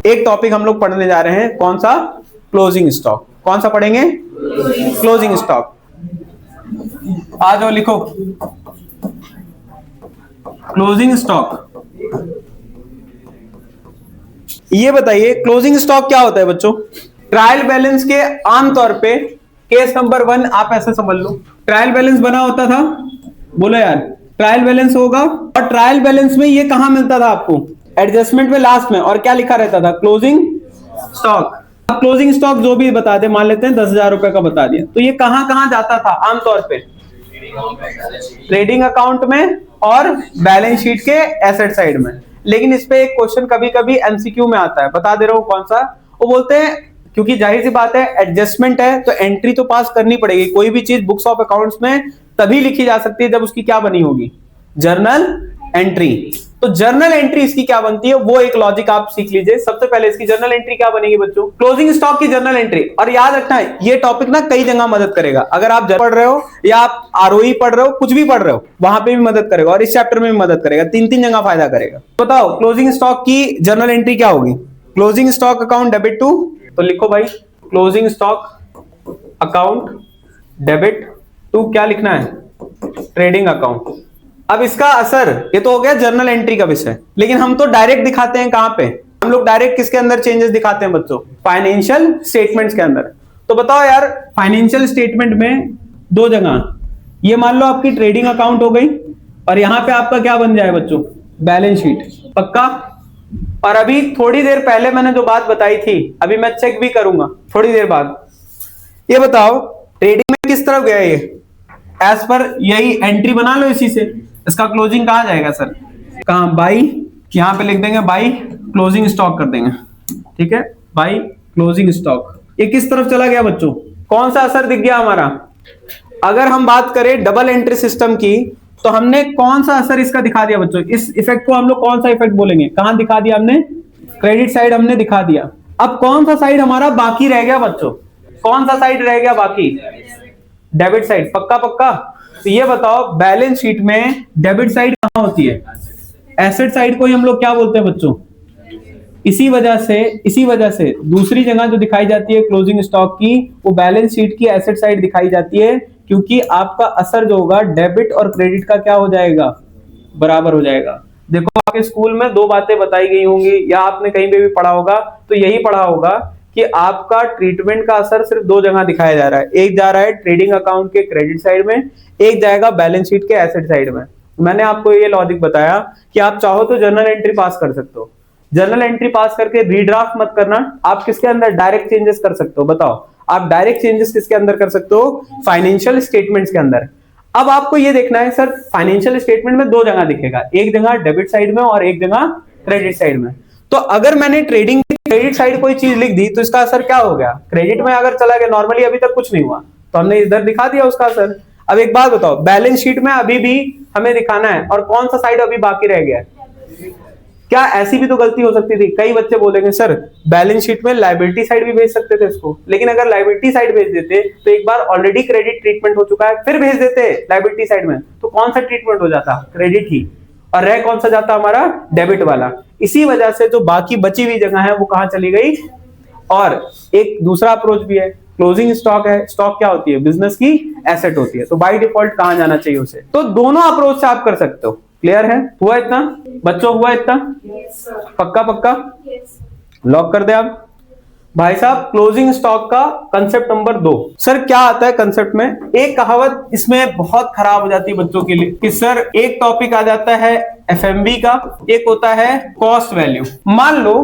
एक टॉपिक हम लोग पढ़ने जा रहे हैं, कौन सा? Closing stock. कौन सा पढ़ेंगे? Closing stock. आ जाओ लिखो, क्लोजिंग स्टॉक। ये बताइए क्लोजिंग स्टॉक क्या होता है बच्चों? ट्रायल बैलेंस के आमतौर पे केस नंबर 1 आप ऐसे समझ लो, ट्रायल बैलेंस बना होता था, बोलो यार, ट्रायल बैलेंस होगा, और ट्रायल बैलेंस में ये कहां मिलता था आपको? एडजस्टमेंट में लास्ट में, और क्या लिखा रहता था? Closing stock. अब क्लोजिंग स्टॉक जो भी बता दे, मान लेते हैं 10,000 रुपए का बता दिया, तो ये कहां कहां जाता था आमतौर पे? ट्रेडिंग अकाउंट में और बैलेंस शीट के एसेट साइड में। लेकिन इस पे एक क्वेश्चन कभी कभी एमसीक्यू में आता है, बता दे रहा हूं कौन सा। वो बोलते हैं क्योंकि जाहिर सी बात है एडजस्टमेंट है तो एंट्री तो पास करनी पड़ेगी। कोई भी चीज बुक्स ऑफ अकाउंट्स में तभी लिखी जा सकती है जब उसकी क्या बनी होगी? Journal entry. तो जर्नल एंट्री इसकी क्या बनती है वो एक लॉजिक आप सीख लीजिए। सबसे पहले इसकी जर्नल एंट्री क्या बनेगी बच्चों? क्लोजिंग स्टॉक की जर्नल एंट्री। और याद रखना है ये टॉपिक ना कई जगह मदद करेगा। अगर आप पढ़ रहे हो या आप आरओई पढ़ रहे हो, कुछ भी पढ़ रहे हो, वहां पे भी मदद करेगा और इस चैप्टर में भी मदद करेगा। 3 जगह फायदा करेगा। बताओ क्लोजिंग स्टॉक की जर्नल एंट्री क्या होगी? Closing stock account debit to, तो लिखो भाई closing stock account debit to, क्या लिखना है? Trading account. अब इसका असर, ये तो हो गया जर्नल एंट्री का विषय, लेकिन हम तो डायरेक्ट दिखाते हैं कहां पे? हम लोग डायरेक्ट किसके अंदर चेंजेस दिखाते हैं बच्चों? फाइनेंशियल स्टेटमेंट्स के अंदर। तो बताओ यार, फाइनेंशियल स्टेटमेंट में 2 जगह, ये मान लो आपकी ट्रेडिंग अकाउंट हो गई और यहां पे आपका क्या बन जाए बच्चों? Balance sheet. पक्का? और अभी थोड़ी देर पहले मैंने जो बात बताई थी, अभी मैं चेक भी करूंगा थोड़ी देर बाद। ये बताओ ट्रेडिंग में किस तरफ गया ये? एज पर यही एंट्री बना लो इसी से। इसका क्लोजिंग कहां जाएगा सर? कहां? बाई, यहां पे लिख देंगे बाई क्लोजिंग स्टॉक कर देंगे, ठीक है? By closing stock. ये किस तरफ चला गया बच्चों? कौन सा असर दिख गया हमारा? अगर हम बात करें डबल एंट्री सिस्टम की, तो हमने कौन सा असर इसका दिखा दिया बच्चों? इस इफेक्ट को हम लोग कौन सा इफेक्ट बोलेंगे? कहां दिखा दिया हमने? क्रेडिट साइड हमने दिखा दिया। अब कौन सा साइड हमारा बाकी रह गया बच्चों? कौन सा साइड रह गया बाकी? Debit side. पक्का पक्का? तो ये बताओ बैलेंस शीट में डेबिट साइड कहां होती है? एसेट साइड को ही हम लोग क्या बोलते हैं बच्चों? इसी वजह से दूसरी जगह जो दिखाई जाती है क्लोजिंग स्टॉक की, वो बैलेंस शीट की एसेट साइड दिखाई जाती है, क्योंकि आपका असर जो होगा डेबिट और क्रेडिट का क्या हो जाएगा? बराबर हो जाएगा। देखो आपके स्कूल में 2 बातें बताई गई होंगी या आपने कहीं पे भी पढ़ा होगा, तो यही पढ़ा होगा कि आपका ट्रीटमेंट का असर सिर्फ 2 जगह दिखाया जा रहा है। एक जा रहा है ट्रेडिंग अकाउंट के क्रेडिट साइड में, एक जाएगा बैलेंस शीट के एसेट साइड में। मैंने आपको ये लॉजिक बताया कि आप चाहो तो जर्नल एंट्री पास कर सकते हो। जर्नल एंट्री पास करके रीड्राफ्ट मत करना, आप किसके अंदर डायरेक्ट चेंजेस कर सकते हो? बताओ आप डायरेक्ट चेंजेस किसके अंदर कर सकते हो? फाइनेंशियल स्टेटमेंट्स के अंदर। अब आपको ये देखना है सर फाइनेंशियल स्टेटमेंट में 2 जगह दिखेगा, एक जगह डेबिट साइड में और एक जगह क्रेडिट साइड में। तो अगर मैंने ट्रेडिंग क्रेडिट साइड कोई चीज लिख दी तो इसका असर क्या हो गया? क्रेडिट में अगर चला गया, नॉर्मली अभी तक कुछ नहीं हुआ तो हमने इधर दिखा दिया उसका असर। अब एक बात बताओ, बैलेंस शीट में अभी भी हमें दिखाना है और कौन सा साइड अभी बाकी रह गया? क्या ऐसी भी तो गलती हो सकती थी? कई बच्चे बोलेंगे सर बैलेंस शीट में लायबिलिटी साइड भी भेज सकते थे इसको, लेकिन अगर लायबिलिटी साइड भेज देते तो एक बार ऑलरेडी क्रेडिट ट्रीटमेंट हो चुका है, फिर भेज देते लायबिलिटी साइड में तो कौन सा ट्रीटमेंट हो जाता? क्रेडिट ही, और रह कौन सा जाता हमारा? डेबिट वाला। इसी वजह से जो बाकी बची हुई जगह है वो कहां चली गई? और एक दूसरा अप्रोच भी है, क्लोजिंग स्टॉक है। स्टॉक क्या होती है? बिजनेस की एसेट होती है, तो बाय डिफॉल्ट कहां जाना चाहिए उसे? तो दोनों अप्रोच से आप कर सकते हो। क्लियर है? हुआ इतना बच्चों? हुआ इतना? पक्का पक्का? लॉक कर दे आप भाई साहब। क्लोजिंग स्टॉक का कंसेप्ट नंबर 2 सर क्या आता है कंसेप्ट में? एक कहावत इसमें बहुत खराब हो जाती है बच्चों के लिए कि सर एक टॉपिक आ जाता है एफएमवी का, एक होता है कॉस्ट वैल्यू। मान लो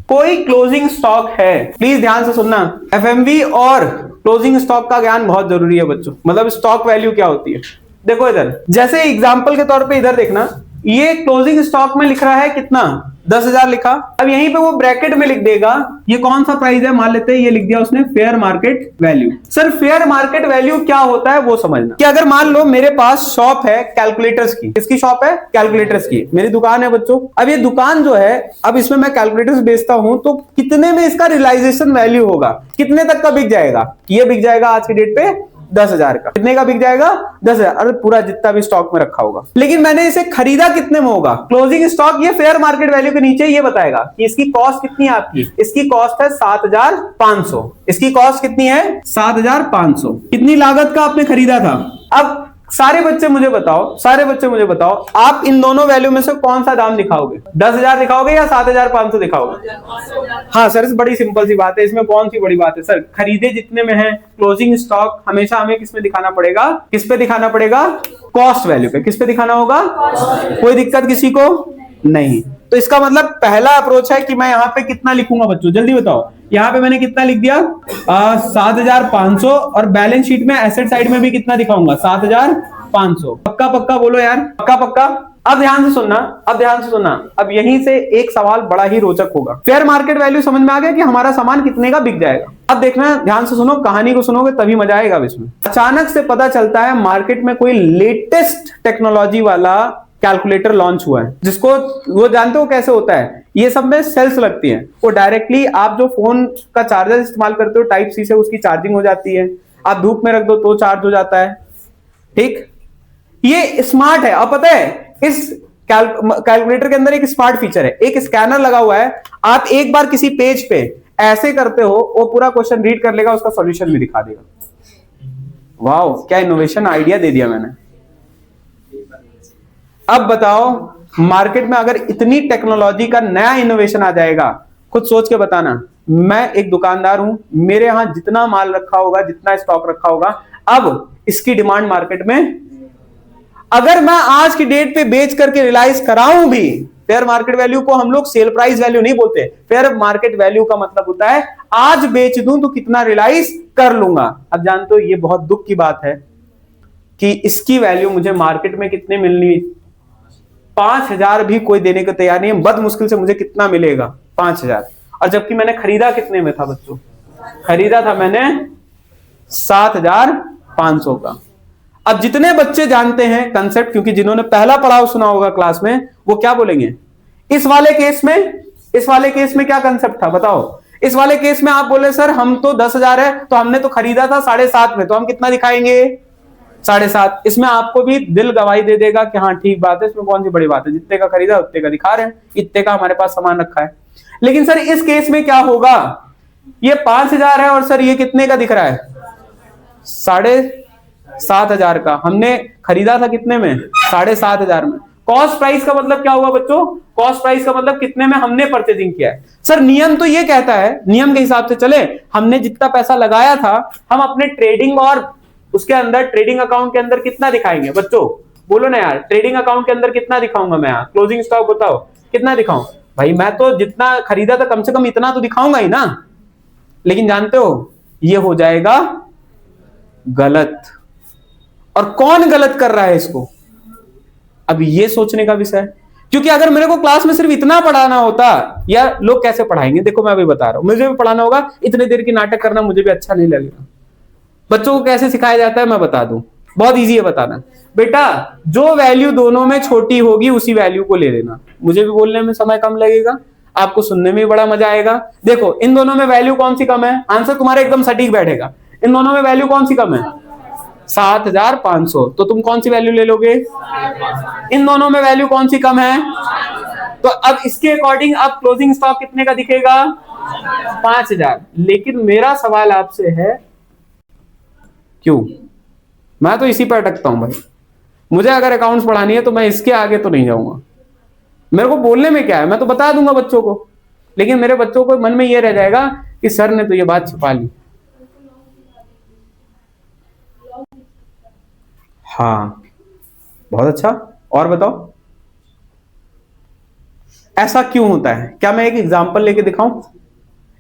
कोई क्लोजिंग स्टॉक है, प्लीज ध्यान से सुनना, एफएमवी और क्लोजिंग स्टॉक का ज्ञान बहुत जरूरी है बच्चों। मतलब स्टॉक वैल्यू क्या होती है? देखो इधर, जैसे एग्जांपल के तौर पे इधर देखना, ये क्लोजिंग स्टॉक में लिख रहा है कितना? 10,000 लिखा। अब यहीं पे वो ब्रैकेट में लिख देगा ये कौन सा प्राइस है, मान लेते हैं ये लिख दिया उसने fair market value. Sir fair market value क्या होता है वो समझना कि अगर मान लो मेरे पास शॉप है कैलकुलेटर्स की, किसकी शॉप है? कैलकुलेटर्स की। मेरी दुकान है बच्चों। अब ये दुकान जो है, अब इसमें मैं कैलकुलेटर्स बेचता हूं तो कितने में इसका रियलाइजेशन वैल्यू होगा? कितने तक का बिक जाएगा? ये बिक जाएगा आज की डेट पे 10,000 का। कितने का बिक जाएगा? 10,000। अरे पूरा जितना भी स्टॉक में रखा होगा। लेकिन मैंने इसे खरीदा कितने में होगा? क्लोजिंग स्टॉक ये फेयर मार्केट वैल्यू के नीचे ये बताएगा कि इसकी कॉस्ट कितनी है आपकी। इसकी कॉस्ट है 7,500। इसकी कॉस्ट कितनी है? 7,500। कितनी लागत का आपने खरीदा था? अब सारे बच्चे मुझे बताओ, आप इन दोनों वैल्यू में से कौन सा दाम दिखाओगे? 10,000 दिखाओगे या 7,500 दिखाओगे? हाँ सर, बड़ी सिंपल सी बात है, इसमें कौन सी बड़ी बात है सर? खरीदे जितने में है, क्लोजिंग स्टॉक हमेशा हमें किस पे दिखाना पड़ेगा? किस पे दिखाना पड़ेगा? कॉस्ट वैल्यू पे। किस पे दिखाना होगा? कोई दिक्कत किसी को नहीं। तो इसका मतलब पहला अप्रोच है कि मैं यहाँ पे कितना लिखूंगा बच्चों, जल्दी बताओ। यहाँ पे मैंने कितना लिख दिया? 7,500। और बैलेंस शीट में एसेट साइड में भी कितना दिखाऊंगा? 7,500। पक्का पक्का बोलो यार, पक्का पक्का। अब ध्यान से सुनना, अब यहीं से एक सवाल बड़ा ही रोचक होगा। फेयर मार्केट वैल्यू समझ में आ गया कि हमारा सामान कितने का बिक जाएगा। अब देखना, ध्यान से सुनो, कहानी को सुनोगे तभी मजा आएगा इसमें। अचानक से पता चलता है मार्केट में कोई लेटेस्ट टेक्नोलॉजी वाला कैलकुलेटर लॉन्च हुआ है, जिसको वो जानते हो कैसे होता है? ये सब में सेल्स लगती हैं। वो डायरेक्टली आप जो फोन का चार्जर इस्तेमाल करते हो टाइप सी से, उसकी चार्जिंग हो जाती है। आप धूप में रख दो तो चार्ज हो जाता है। ठीक, ये स्मार्ट है। अब पता है इस कैलकुलेटर के अंदर एक स्मार्ट फीचर है, एक स्कैनर लगा हुआ है। आप एक बार किसी पेज पे ऐसे करते हो, वो पूरा क्वेश्चन रीड कर लेगा, उसका सॉल्यूशन भी दिखा देगा। वाओ, क्या इनोवेशन आइडिया दे दिया मैंने। अब बताओ, मार्केट में अगर इतनी टेक्नोलॉजी का नया इनोवेशन आ जाएगा, खुद सोच के बताना। मैं एक दुकानदार हूं, मेरे यहां जितना माल रखा होगा, जितना स्टॉक रखा होगा, अब इसकी डिमांड मार्केट में, अगर मैं आज की डेट पे बेच करके रियलाइज कराऊं भी, फेयर मार्केट वैल्यू को हम लोग सेल प्राइस वैल्यू नहीं बोलते। फेयर मार्केट वैल्यू का मतलब होता है आज बेच दूं तो कितना रियलाइज कर लूंगा। अब जानते हो ये बहुत दुख की बात है कि इसकी वैल्यू मुझे मार्केट में कितने मिलनी? 5,000 भी कोई देने को तैयार नहीं है। बद मुश्किल से मुझे कितना मिलेगा? 5,000। और जबकि मैंने खरीदा कितने में था बच्चों? खरीदा था मैंने 7,500 का। अब जितने बच्चे जानते हैं कंसेप्ट, क्योंकि जिन्होंने पहला पड़ाव सुना होगा क्लास में, वो क्या बोलेंगे? इस वाले केस में क्या कंसेप्ट था बताओ? इस वाले केस में आप बोले सर हम तो 10,000 है, तो हमने तो खरीदा था 7,500 में, तो हम कितना दिखाएंगे? 7,500। इसमें आपको भी दिल गवाही दे देगा कि हाँ ठीक बात है, इसमें कौन सी बड़ी बात है, जितने का खरीदा उतने का दिखा रहे हैं, इतने का हमारे पास सामान रखा है। लेकिन सर इस केस में क्या होगा? ये 5,000 है और सर ये कितने का दिख रहा है? 7,500 का। हमने खरीदा था कितने में? 7,500 में। कॉस्ट प्राइस का मतलब क्या हुआ बच्चों? कॉस्ट प्राइस का मतलब कितने में हमने परचेजिंग किया है। सर नियम तो ये कहता है, नियम के हिसाब से चले, हमने जितना पैसा लगाया था हम अपने ट्रेडिंग और उसके अंदर, ट्रेडिंग अकाउंट के अंदर कितना दिखाएंगे बच्चों? बोलो ना यार, ट्रेडिंग अकाउंट के अंदर कितना दिखाऊंगा मैं? क्लोजिंग स्टॉक बताओ कितना दिखाऊं? भाई मैं तो जितना खरीदा था कम से कम इतना तो दिखाऊंगा ही ना। लेकिन जानते हो ये हो जाएगा गलत। और कौन गलत कर रहा है इसको, अब ये सोचने का विषय है। क्योंकि अगर मेरे को क्लास में सिर्फ इतना पढ़ाना होता, या लोग कैसे पढ़ाएंगे? देखो मैं अभी बता रहा हूं, मुझे भी पढ़ाना होगा, इतने देर की नाटक करना मुझे भी अच्छा नहीं लगेगा। बच्चों को कैसे सिखाया जाता है मैं बता दूं, बहुत इजी है बताना। बेटा जो वैल्यू दोनों में छोटी होगी उसी वैल्यू को ले लेना। मुझे भी बोलने में समय कम लगेगा, आपको सुनने में बड़ा मजा आएगा। देखो इन दोनों में वैल्यू कौन सी कम है? आंसर तुम्हारा एकदम सटीक बैठेगा। इन दोनों में वैल्यू कौन सी कम है? 7,500। तो तुम कौन सी वैल्यू ले लोगे? इन दोनों में वैल्यू कौन सी कम है? तो अब इसके अकॉर्डिंग अब क्लोजिंग स्टॉक कितने का दिखेगा? 5,000। लेकिन मेरा सवाल आपसे है, क्यों? मैं तो इसी पर अटकता हूं भाई। मुझे अगर अकाउंट्स पढ़ानी है तो मैं इसके आगे तो नहीं जाऊंगा। मेरे को बोलने में क्या है, मैं तो बता दूंगा बच्चों को, लेकिन मेरे बच्चों को मन में यह रह जाएगा कि सर ने तो ये बात छिपा ली। हाँ बहुत अच्छा, और बताओ ऐसा क्यों होता है? क्या मैं एक एग्जांपल लेके दिखाऊं?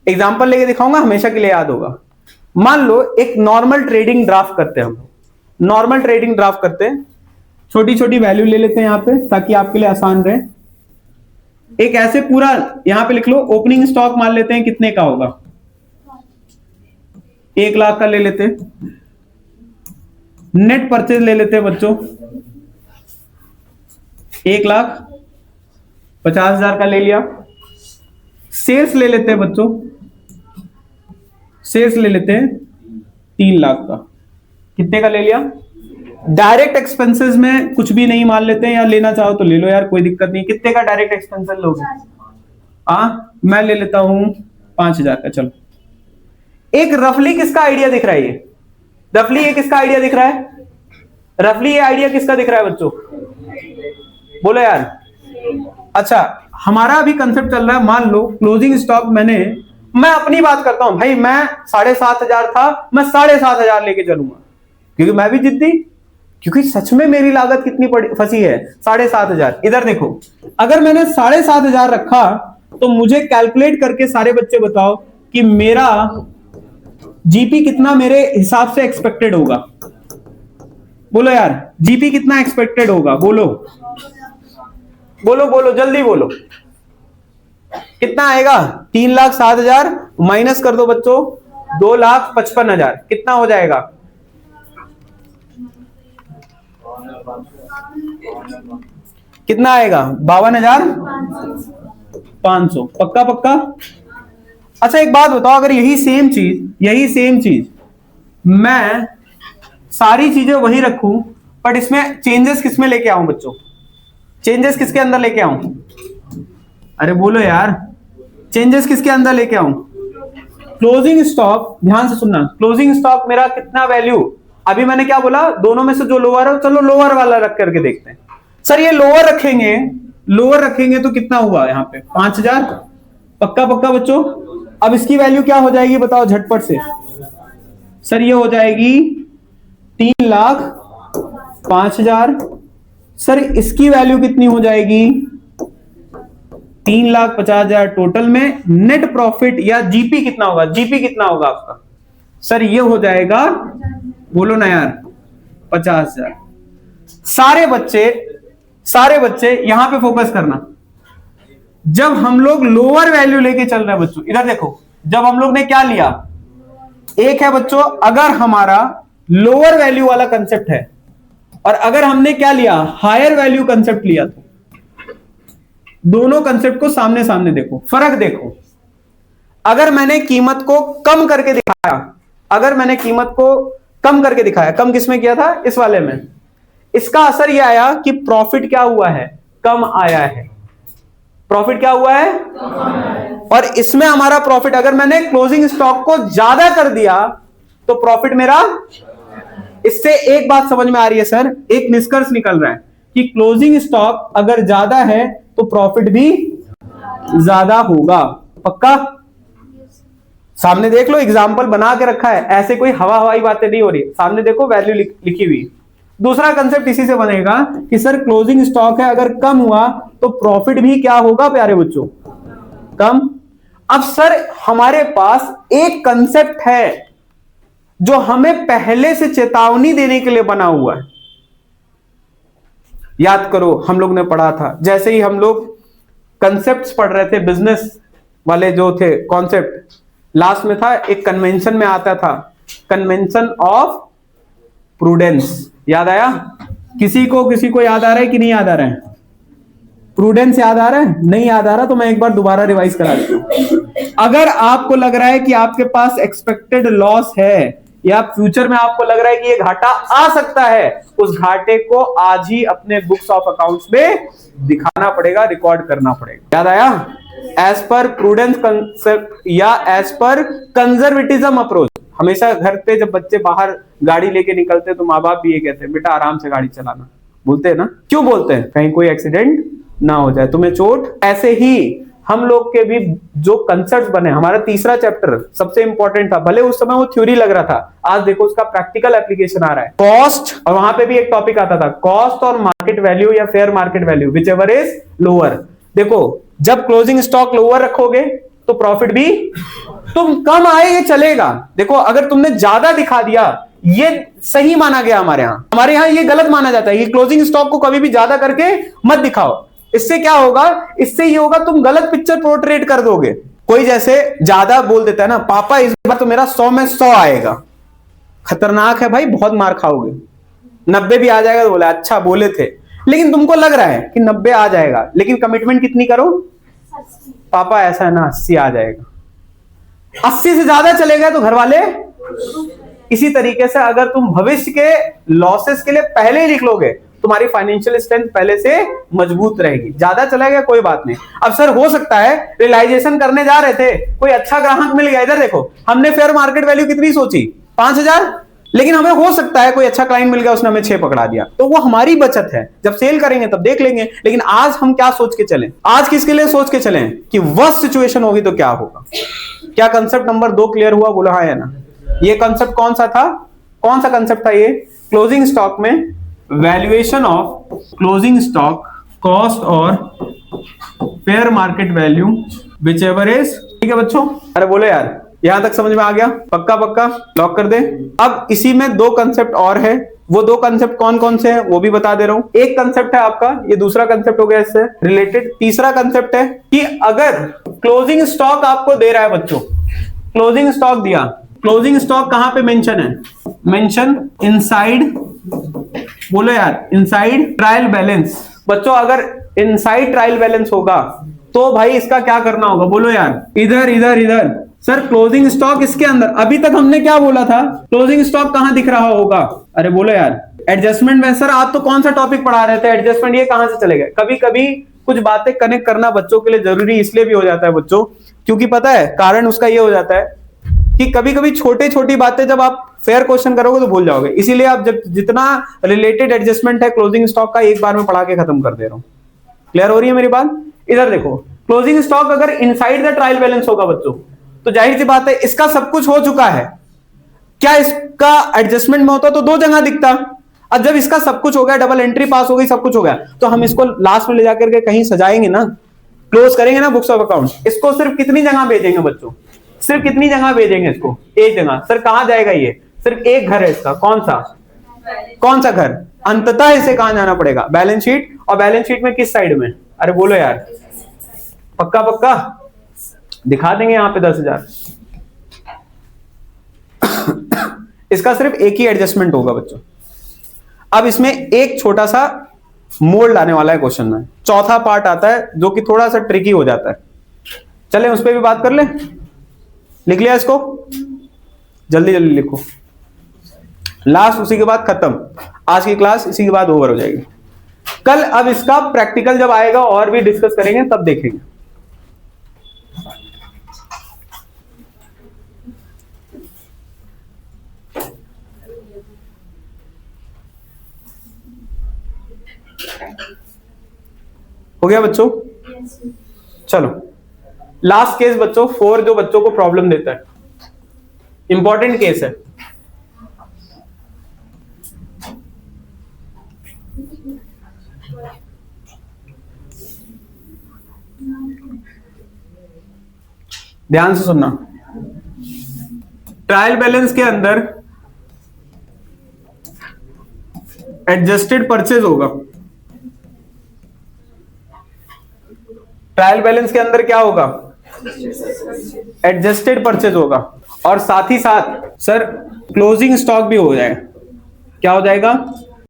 एग्जांपल लेके दिखाऊंगा, हमेशा के लिए याद होगा। मान लो एक नॉर्मल ट्रेडिंग ड्राफ्ट करते हैं हम, नॉर्मल ट्रेडिंग ड्राफ्ट करते हैं, छोटी छोटी वैल्यू ले लेते हैं यहां पे ताकि आपके लिए आसान रहे। एक ऐसे पूरा यहां पे लिख लो, ओपनिंग स्टॉक मान लेते हैं कितने का होगा? 1 लाख का ले लेते हैं। नेट परचेज ले लेते हैं बच्चों, 1,50,000 का ले लिया। सेल्स ले लेते हैं बच्चों, सेल्स ले लेते हैं 3 लाख का। कितने का ले लिया? डायरेक्ट एक्सपेंसेस में कुछ भी नहीं मान लेते हैं, या लेना चाहो तो ले लो यार, कोई दिक्कत नहीं। कितने का डायरेक्ट एक्सपेंसेस लोगे? मैं ले लेता हूं 5,000 का। चलो, एक रफली किसका आइडिया दिख रहा है? ये रफली ये किसका आइडिया दिख रहा है? रफली ये आइडिया किसका दिख रहा है बच्चों? बोलो यार। अच्छा, हमारा अभी कंसेप्ट चल रहा है, मान लो क्लोजिंग स्टॉक मैं अपनी बात करता हूं भाई, मैं 7,500 था, मैं 7,500 लेके चलूंगा, क्योंकि मैं भी जिद्दी, क्योंकि सच में मेरी लागत कितनी पड़ी फंसी है? 7,500। इधर देखो, अगर मैंने 7,500 रखा तो मुझे कैलकुलेट करके सारे बच्चे बताओ कि मेरा जीपी कितना मेरे हिसाब से एक्सपेक्टेड होगा। बोलो यार, जीपी कितना एक्सपेक्टेड होगा? बोलो बोलो बोलो, जल्दी बोलो। कितना आएगा? 3,07,000 माइनस कर दो बच्चों 2,55,000, कितना हो जाएगा? कितना आएगा? 52,500। पक्का पक्का? अच्छा, एक बात बताओ, अगर यही सेम चीज मैं सारी चीजें वही रखूं, बट इसमें चेंजेस किसमें लेके आऊं बच्चों? चेंजेस किसके अंदर लेके आऊं? अरे बोलो यार, चेंजेस किसके अंदर लेके आऊं? क्लोजिंग स्टॉक, ध्यान से सुनना, क्लोजिंग स्टॉक मेरा कितना वैल्यू, अभी मैंने क्या बोला, दोनों में से जो लोअर है, चलो लोअर वाला रख करके देखते हैं। सर ये लोअर रखेंगे तो कितना हुआ यहाँ पे? 5,000। पक्का पक्का बच्चों? अब इसकी वैल्यू क्या हो जाएगी बताओ झटपट से? सर ये हो जाएगी 3,05,000। सर इसकी वैल्यू कितनी हो जाएगी? 3,50,000 टोटल में। नेट प्रॉफिट या जीपी कितना होगा? जीपी कितना होगा आपका? सर ये हो जाएगा, बोलो ना यार, 50,000। सारे बच्चे यहां पे फोकस करना। जब हम लोग लोअर वैल्यू लेके चल रहे हैं बच्चों, इधर देखो, जब हम लोग ने क्या लिया, एक है बच्चों, अगर हमारा लोअर वैल्यू वाला कंसेप्ट है, और अगर हमने क्या लिया, हायर वैल्यू कंसेप्ट लिया, तो दोनों कंसेप्ट को सामने सामने देखो, फर्क देखो। अगर मैंने कीमत को कम करके दिखाया, कम किसमें किया था? इस वाले में। इसका असर यह आया कि प्रॉफिट क्या हुआ है? कम आया है। प्रॉफिट क्या हुआ है? और इसमें हमारा प्रॉफिट, अगर मैंने क्लोजिंग स्टॉक को ज्यादा कर दिया तो प्रॉफिट मेरा, इससे एक बात समझ में आ रही है सर, एक निष्कर्ष निकल रहा है कि क्लोजिंग स्टॉक अगर ज्यादा है तो प्रॉफिट भी ज्यादा होगा। पक्का? सामने देख लो, एग्जाम्पल बना के रखा है, ऐसे कोई हवाई बातें नहीं हो रही, सामने देखो वैल्यू लिखी हुई। दूसरा कंसेप्ट इसी से बनेगा कि सर क्लोजिंग स्टॉक है, अगर कम हुआ तो प्रॉफिट भी क्या होगा प्यारे बच्चों? कम। अब सर हमारे पास एक कंसेप्ट है जो हमें पहले से चेतावनी देने के लिए बना हुआ है। याद करो, हम लोग ने पढ़ा था, जैसे ही हम लोग कंसेप्ट्स पढ़ रहे थे, बिजनेस वाले जो थे कॉन्सेप्ट, लास्ट में था एक कन्वेंशन में आता था, कन्वेंशन ऑफ प्रूडेंस। याद आया? किसी को याद आ रहा है कि नहीं याद आ रहा है? प्रूडेंस याद आ रहा है? नहीं याद आ रहा तो मैं एक बार दोबारा रिवाइज करा देता हूं। अगर आपको लग रहा है कि आपके पास एक्सपेक्टेड लॉस है, या फ्यूचर में आपको लग रहा है कि ये घाटा आ सकता है, उस घाटे को आज ही अपने बुक्स ऑफ अकाउंट्स में दिखाना पड़ेगा, रिकॉर्ड करना पड़ेगा। याद आया? एज पर प्रूडेंस कंसेप्ट या एज पर कंजर्वेटिज्म अप्रोच। हमेशा घर पे जब बच्चे बाहर गाड़ी लेके निकलते हैं तो माँ बाप भी ये कहते हैं, बेटा आराम से गाड़ी चलाना। बोलते हैं ना? क्यों बोलते हैं? कहीं कोई एक्सीडेंट ना हो जाए, तुम्हें चोट। ऐसे ही हम लोग के भी जो कंसेप्ट बने, हमारा तीसरा चैप्टर सबसे इंपॉर्टेंट था, भले उस समय वो थ्योरी लग रहा था, आज देखो उसका प्रैक्टिकल एप्लीकेशन आ रहा है। कॉस्ट, और वहां पे भी एक टॉपिक आता था, कॉस्ट और मार्केट वैल्यू या fair market value, whichever is lower. देखो, जब क्लोजिंग स्टॉक लोअर रखोगे तो प्रॉफिट भी तुम कम आए, ये चलेगा। देखो, अगर तुमने ज्यादा दिखा दिया, ये सही माना गया हमारे यहां ये गलत माना जाता है कि क्लोजिंग स्टॉक को कभी भी ज्यादा करके मत दिखाओ। इससे क्या होगा? इससे ये होगा, तुम गलत पिक्चर पोर्ट्रेट कर दोगे। कोई जैसे ज्यादा बोल देता है ना, पापा इस बार तो मेरा 100 में 100 आएगा, खतरनाक है भाई, बहुत मार खाओगे। 90 भी आ जाएगा तो बोला अच्छा बोले थे, लेकिन तुमको लग रहा है कि 90 आ जाएगा, लेकिन कमिटमेंट कितनी करो? पापा ऐसा है ना 80 आ जाएगा। 80 से ज्यादा चले गए तो घर वाले इसी तरीके से अगर तुम भविष्य के लॉसेस के लिए पहले ही लिख लोगे, तुम्हारी फाइनेंशियल स्ट्रेंथ पहले से मजबूत रहेगी। ज्यादा चला गया कोई बात नहीं। अब सर हो सकता है रियलाइजेशन करने जा रहे थे, कोई अच्छा ग्राहक मिल गया, इधर देखो हमने फेयर मार्केट वैल्यू कितनी सोची 5000, लेकिन हमें हो सकता है कोई अच्छा क्लाइंट मिल गया, उसने हमें 6 पकड़ा दिया, तो वो हमारी बचत है, जब सेल करेंगे तब देख लेंगे। लेकिन आज हम क्या सोच के चलें, आज किसके लिए सोच के चलें कि वर्स्ट सिचुएशन होगी तो क्या होगा। क्या कंसेप्ट नंबर 2 क्लियर हुआ? बोला हाँ या ना। ये कंसेप्ट कौन सा था, कौन सा कंसेप्ट था ये? क्लोजिंग स्टॉक में valuation of closing stock cost और fair market value whichever is. ठीक है बच्चों, अरे बोलो यार, यहां तक समझ में आ गया? पक्का पक्का लॉक कर दे। अब इसी में 2 कंसेप्ट और है, वो 2 कंसेप्ट कौन कौन से हैं वो भी बता दे रहा हूं। एक कंसेप्ट है आपका, ये दूसरा कंसेप्ट हो गया इससे रिलेटेड। तीसरा कंसेप्ट है कि अगर क्लोजिंग स्टॉक आपको दे रहा है बच्चों, क्लोजिंग स्टॉक दिया, क्लोजिंग स्टॉक कहां पे मेंशन है? मेंशन इनसाइड, बोलो यार, इनसाइड ट्रायल बैलेंस। बच्चों अगर इनसाइड ट्रायल बैलेंस होगा तो भाई इसका क्या करना होगा? बोलो यार, इधर इधर इधर। सर क्लोजिंग स्टॉक इसके अंदर, अभी तक हमने क्या बोला था? क्लोजिंग स्टॉक कहां दिख रहा होगा? अरे बोलो यार, एडजस्टमेंट में। सर आप तो कौन सा टॉपिक पढ़ा रहे थे? एडजस्टमेंट ये कहां से चले गए? कभी कभी कुछ बातें कनेक्ट करना बच्चों के लिए जरूरी इसलिए भी हो जाता है बच्चों, क्योंकि पता है कारण उसका ये हो जाता है कि कभी कभी छोटी छोटी बातें जब आप फेयर क्वेश्चन करोगे तो भूल जाओगे। इसीलिए आप जब जितना रिलेटेड एडजस्टमेंट है क्लोजिंग स्टॉक का, एक बार में पढ़ा के खत्म कर दे रहा हूं। क्लियर हो रही है मेरी बात? इधर देखो, क्लोजिंग स्टॉक अगर इनसाइड द ट्रायल बैलेंस होगा बच्चों, तो जाहिर सी बात है इसका सब कुछ हो चुका है। क्या इसका एडजस्टमेंट में होता तो 2 जगह दिखता। अब जब इसका सब कुछ हो गया, डबल एंट्री पास हो गई, सब कुछ हो गया, तो हम इसको लास्ट में ले जाकर के कहीं सजाएंगे ना, क्लोज करेंगे ना बुक्स ऑफ अकाउंट। इसको सिर्फ कितनी जगह भेजेंगे बच्चों? सिर्फ कितनी जगह भेजेंगे इसको? एक जगह। सर कहां जाएगा ये? सिर्फ एक घर है इसका, कौन सा? कौन सा घर? अंततः इसे कहां जाना पड़ेगा? Balance sheet. और बैलेंस शीट में किस साइड में? अरे बोलो यार, पक्का पक्का दिखा देंगे यहां पे 10,000। इसका सिर्फ एक ही एडजस्टमेंट होगा बच्चों। अब इसमें एक छोटा सा मोड़ लाने वाला है क्वेश्चन में, चौथा पार्ट आता है जो कि थोड़ा सा ट्रिकी हो जाता है। चलें उस पर भी बात कर ले। लिख लिया इसको? जल्दी जल्दी लिखो, लास्ट उसी के बाद खत्म। आज की क्लास इसी के बाद ओवर हो जाएगी। कल अब इसका प्रैक्टिकल जब आएगा और भी डिस्कस करेंगे, तब देखेंगे। हो गया बच्चों? चलो लास्ट केस बच्चों 4, जो बच्चों को प्रॉब्लम देता है, इंपॉर्टेंट केस है। ध्यान से सुनना। ट्रायल बैलेंस के अंदर एडजस्टेड परचेज होगा। ट्रायल बैलेंस के अंदर क्या होगा? एडजस्टेड परचेज होगा। और साथ ही साथ सर क्लोजिंग स्टॉक भी हो जाएगा। क्या हो जाएगा?